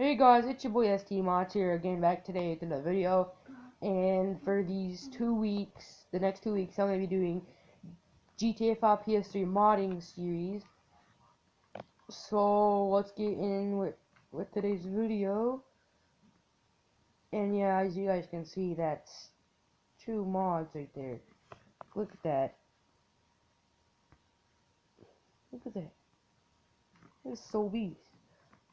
Hey guys, it's your boy ST Mods here again, back today with another video. And for these 2 weeks, the next 2 weeks, I'm going to be doing GTA5 PS3 modding series. So let's get in with today's video. And yeah, as you guys can see, that's 2 mods right there. Look at that. Look at that. It's so beast.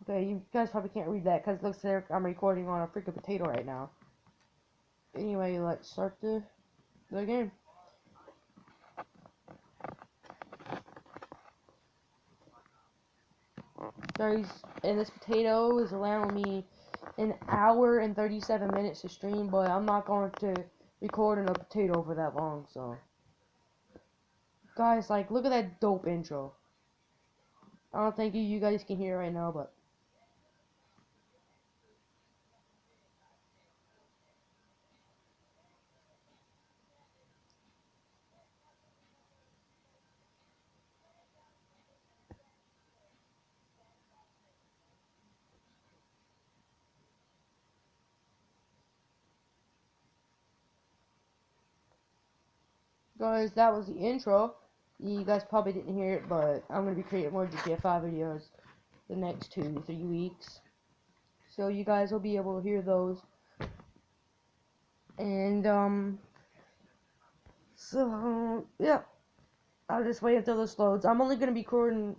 Okay, you guys probably can't read that because it looks like I'm recording on a freaking potato right now. Anyway, let's start the game. Guys, and this potato is allowing me an hour and 37 minutes to stream, but I'm not going to record in a potato for that long, so. Guys, like, look at that dope intro. I don't think you guys can hear it right now, but. Guys, that was the intro. You guys probably didn't hear it, but I'm going to be creating more GTA5 videos the next 2-3 weeks. So you guys will be able to hear those. And, so, yeah. I'll just wait until this loads. I'm only going to be recording,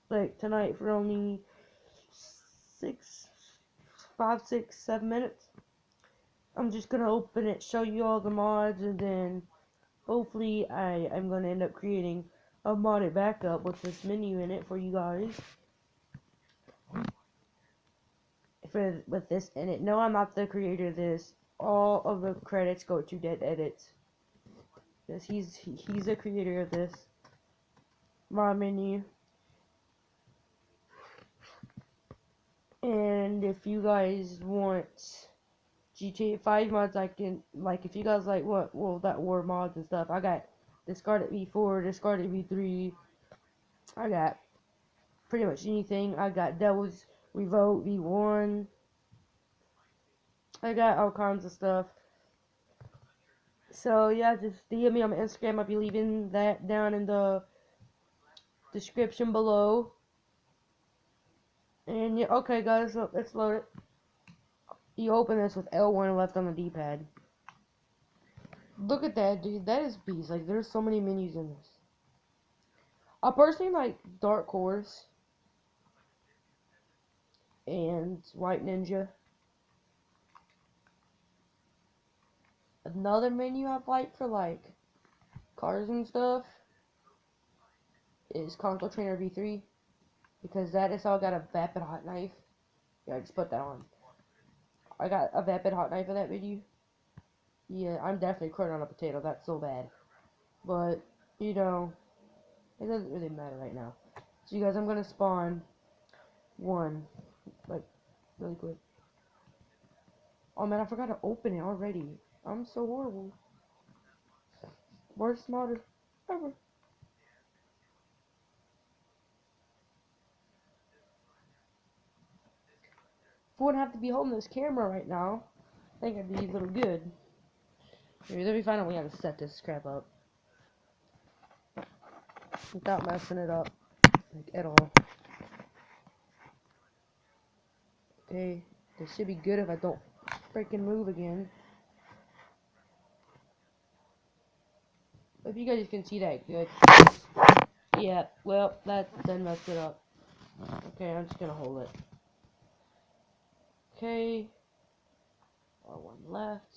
like, tonight for only 5, 6, 7 minutes. I'm just going to open it, show you all the mods, and then hopefully I'm going to end up creating a modded backup with this menu in it for you guys. With this in it. No, I'm not the creator of this. All of the credits go to deadeditz. Because he's the creator of this mod menu. And if you guys want GTA5 mods, I can, like, if you guys like that war mods and stuff, I got discarded V4, discarded V3, I got pretty much anything. I got Devil's Revolt V1, I got all kinds of stuff. So yeah, just DM me on my Instagram. I'll be leaving that down in the description below. And yeah, okay guys, so let's load it. You open this with L1 left on the D-pad. Look at that, dude. That is beast. Like, there's so many menus in this. I personally like Dark Horse and White Ninja. Another menu I'd like for, like, cars and stuff is Console Trainer V3. Because that is how I got a Vapid Hot Knife. Yeah, I just put that on. I got a Vapid Hot Knife in that video. Yeah, I'm definitely cutting on a potato. That's so bad. But, you know, it doesn't really matter right now. So, you guys, I'm going to spawn one. Like, really quick. Oh, man, I forgot to open it already. I'm so horrible. Worst modder ever. If I wouldn't have to be holding this camera right now, I think I'd be a little good. Here, let me find out we have to set this crap up without messing it up, like, at all. Okay, this should be good if I don't freaking move again. If you guys can see that good. Yeah, well, that then messed it up. Okay, I'm just gonna hold it. Okay. R1 left.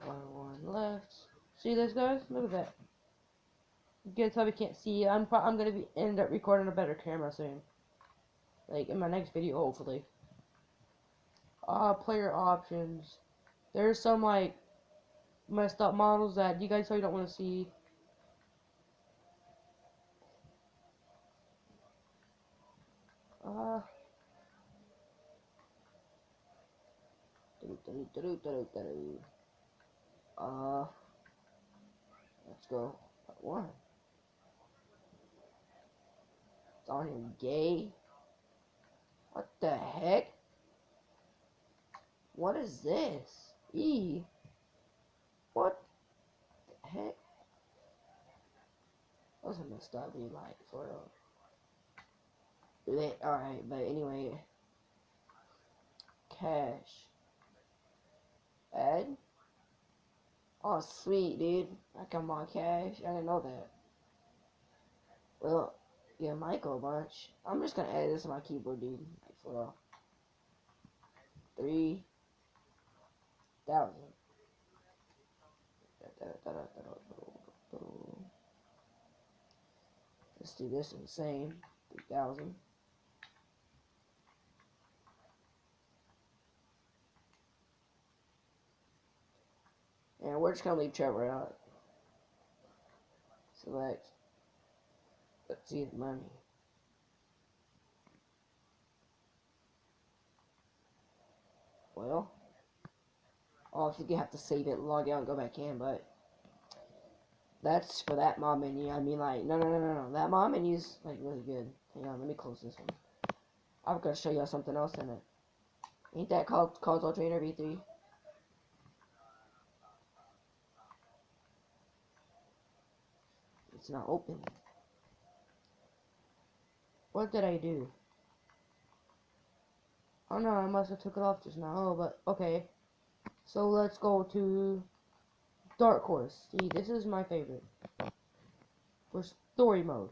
R1 left. See this, guys? Look at that. You guys probably can't see. I'm gonna end up recording a better camera soon. Like in my next video, hopefully. Player options. There's some like messed up models that you guys probably don't want to see. Let's go. What? It's on him gay. What the heck? What is this? E. What the heck? Those are messed up, dude. Like, for real. Alright, but anyway. Cash. Add? Oh, sweet, dude. I can buy cash. I didn't know that. Well, yeah, might go a bunch. I'm just gonna add this to my keyboard, dude. Like, for real. 3,000. Let's do this in the same. 3,000. And we're just gonna leave Trevor out. Select. Let's see the money. Well, obviously you have to save it, log out, and go back in, but that's for that mob menu. I mean, like, no. That mob menu's like really good. Hang on, let me close this one. I'm gonna show y'all something else in it. Ain't that called Console Trainer V3? It's not open. What did I do? Oh no, I must have took it off just now. Oh, but okay. So let's go to Dark Horse. See, this is my favorite. For story mode.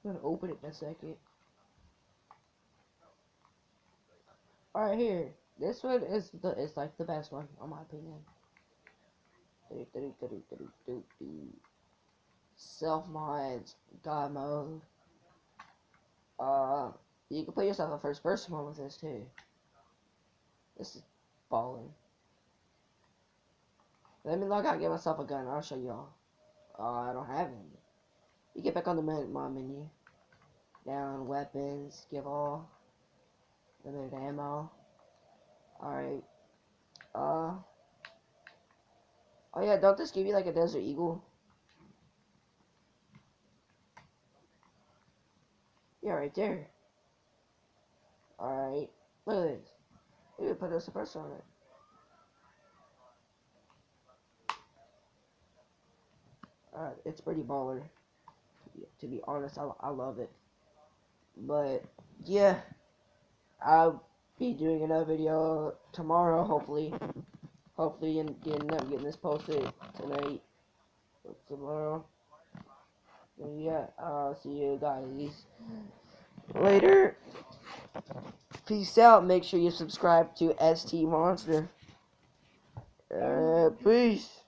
I'm gonna open it in a second. Alright, here. This one is like the best one, in my opinion. Self mods, God mode. You can put yourself in first person mode with this too. This is balling. Let me log out and get myself a gun. I'll show y'all. I don't have any. You get back on the mod menu. Down, weapons, give all. Limited ammo. Alright. Oh yeah, don't this give you like a Desert Eagle? Yeah, right there. Alright. Look at this. We can put a suppressor on it. It's pretty baller. To be honest, I love it. But yeah, I'll be doing another video tomorrow, hopefully, and getting this posted tonight or tomorrow. And yeah, I'll see you guys later. Peace out. Make sure you subscribe to ST Monster. Peace.